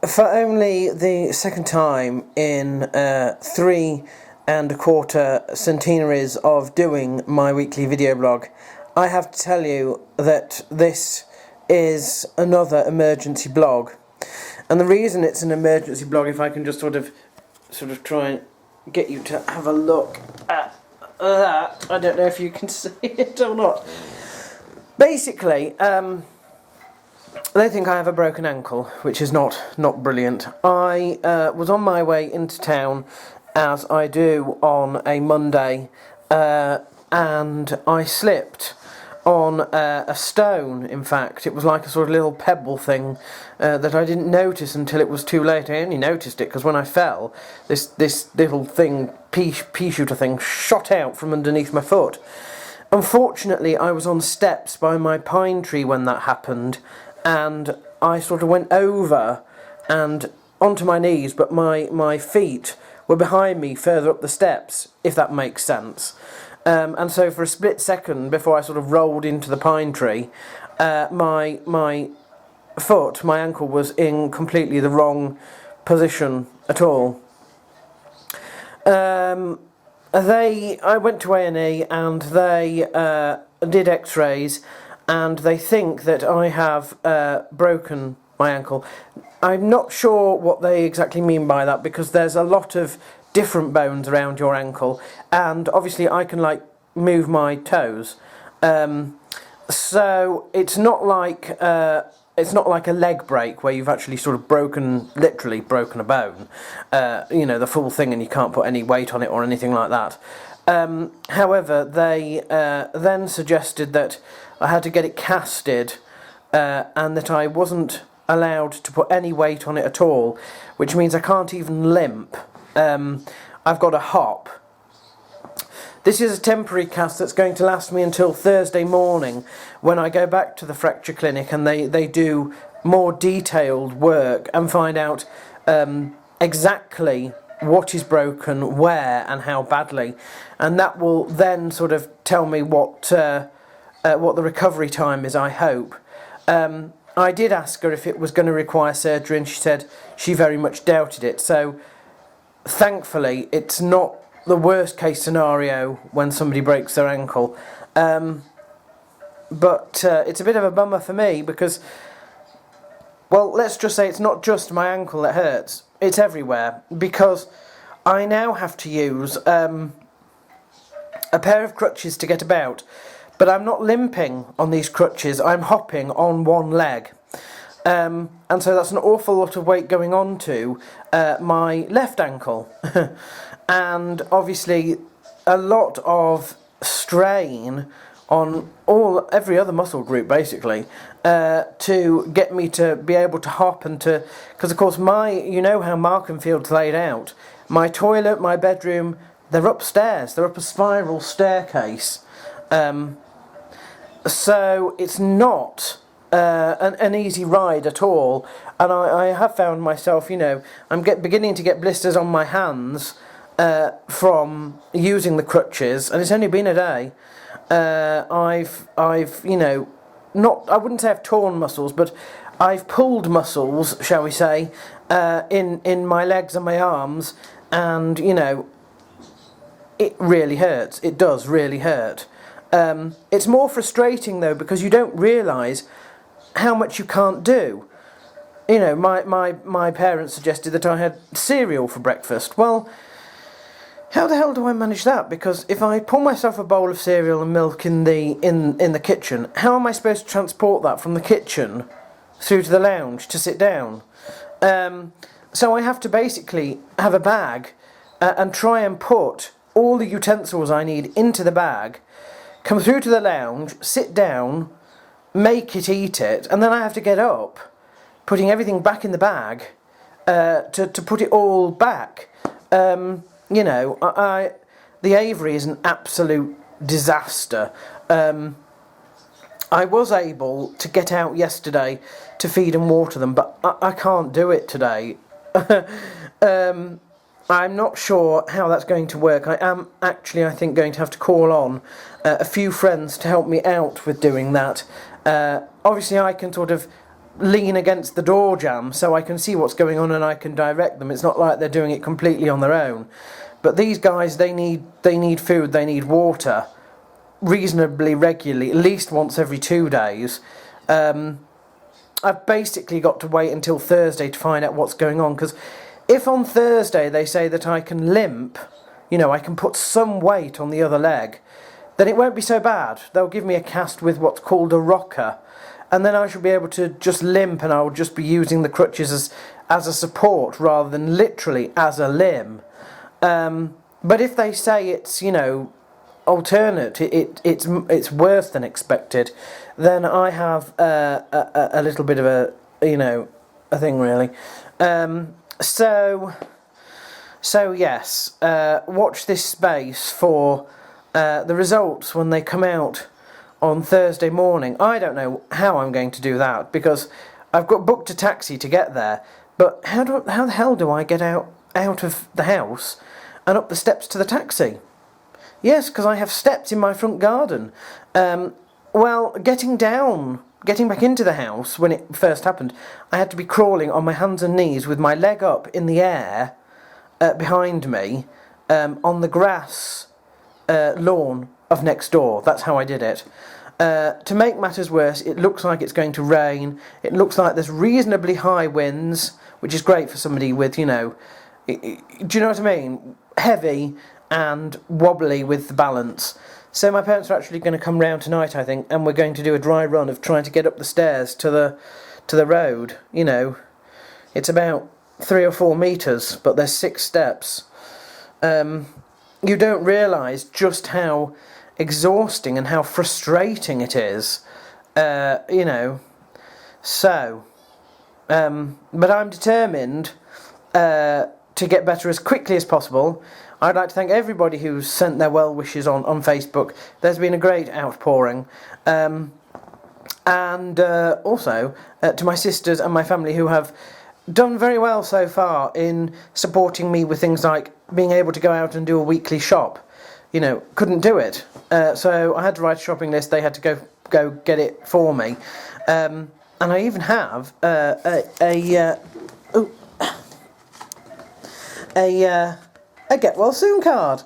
For only the second time in 3¼ centenaries of doing my weekly video blog, I have to tell you that this is another emergency blog. And the reason it's an emergency blog, if I can just sort of try and get you to have a look at that. I don't know if you can see it or not. Basically, they think I have a broken ankle, which is not brilliant. I was on my way into town, as I do on a Monday, and I slipped on a stone. In fact, it was like a sort of little pebble thing that I didn't notice until it was too late. I only noticed it because when I fell, this little thing, pea shooter thing, shot out from underneath my foot. Unfortunately, I was on steps by my pine tree when that happened, and I sort of went over and onto my knees, but my feet were behind me further up the steps, if that makes sense. And so for a split second before I sort of rolled into the pine tree, my foot, my ankle, was in completely the wrong position at all. I went to A&E and they did x-rays, and they think that I have broken my ankle. I'm not sure what they exactly mean by that, because there's a lot of different bones around your ankle, and obviously I can move my toes. So it's not like a leg break where you've actually sort of literally broken a bone, the full thing, and you can't put any weight on it or anything like that. However, they then suggested that I had to get it casted, and that I wasn't allowed to put any weight on it at all, which means I can't even limp. I've got to hop. This is a temporary cast that's going to last me until Thursday morning, when I go back to the fracture clinic and they do more detailed work and find out exactly what is broken, where, and how badly, and that will then sort of tell me what the recovery time is, I hope. I did ask her if it was going to require surgery, and she said she very much doubted it. So thankfully it's not the worst case scenario when somebody breaks their ankle, but it's a bit of a bummer for me, because, well, let's just say it's not just my ankle that hurts, it's everywhere, because I now have to use a pair of crutches to get about, but I'm not limping on these crutches, I'm hopping on one leg. And so that's an awful lot of weight going on to my left ankle. And obviously a lot of strain on every other muscle group, basically, to get me to be able to hop, and because of course you know how Markenfield's laid out. My toilet, my bedroom, they're upstairs, they're up a spiral staircase. So it's not an easy ride at all, and I have found myself, I'm beginning to get blisters on my hands from using the crutches, and it's only been a day. I've I wouldn't say I've torn muscles, but I've pulled muscles, shall we say, in my legs and my arms, and it really hurts. It does really hurt. It's more frustrating though, because you don't realise how much you can't do. My parents suggested that I had cereal for breakfast. Well, how the hell do I manage that? Because if I pour myself a bowl of cereal and milk in the kitchen, how am I supposed to transport that from the kitchen through to the lounge to sit down? So I have to basically have a bag and try and put all the utensils I need into the bag, come through to the lounge, sit down, make it, eat it, and then I have to get up, putting everything back in the bag to put it all back. The aviary is an absolute disaster. I was able to get out yesterday to feed and water them, but I can't do it today. I'm not sure how that's going to work. I am actually, I think, going to have to call on a few friends to help me out with doing that. Obviously I can sort of lean against the door jamb so I can see what's going on and I can direct them. It's not like they're doing it completely on their own. But these guys, they need food, they need water reasonably regularly, at least once every 2 days. I've basically got to wait until Thursday to find out what's going on, because if on Thursday they say that I can limp, you know, I can put some weight on the other leg, then it won't be so bad. They'll give me a cast with what's called a rocker, and then I should be able to just limp, and I will just be using the crutches as a support rather than literally as a limb. But if they say it's, you know, alternate, it's worse than expected, then I have a little bit of a, you know, a thing really. So yes, watch this space for the results when they come out on Thursday morning. I don't know how I'm going to do that, because I've got booked a taxi to get there, but how the hell do I get out of the house and up the steps to the taxi? Yes, because I have steps in my front garden. Well, getting back into the house when it first happened, I had to be crawling on my hands and knees with my leg up in the air behind me on the grass lawn of next door. That's how I did it. To make matters worse, it looks like it's going to rain. It looks like there's reasonably high winds, which is great for somebody with, you know, do you know what I mean? Heavy and wobbly with the balance. So my parents are actually going to come round tonight, I think, and we're going to do a dry run of trying to get up the stairs to the road. You know, it's about 3 or 4 metres, but there's 6 steps. You don't realise just how exhausting and how frustrating it is, you know. So, but I'm determined to get better as quickly as possible. I'd like to thank everybody who's sent their well wishes on Facebook. There's been a great outpouring. And also to my sisters and my family who have done very well so far in supporting me with things like being able to go out and do a weekly shop. You know, couldn't do it. So I had to write a shopping list. They had to go get it for me. And I even have a get well soon card.